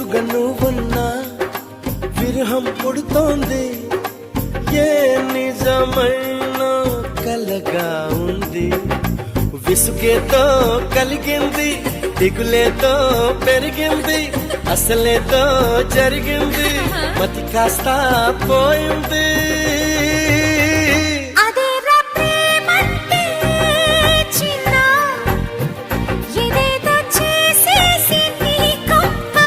ఎదురుగా నువ్వున్నా విరహం పుడుతోంది, ఏ నిజమైన కలగా ఉంది. విసుగేతో కలిగింది, దిగులేతో పెరిగింది, అసలేతో జరిగింది, మతి కాస్త పోయింది.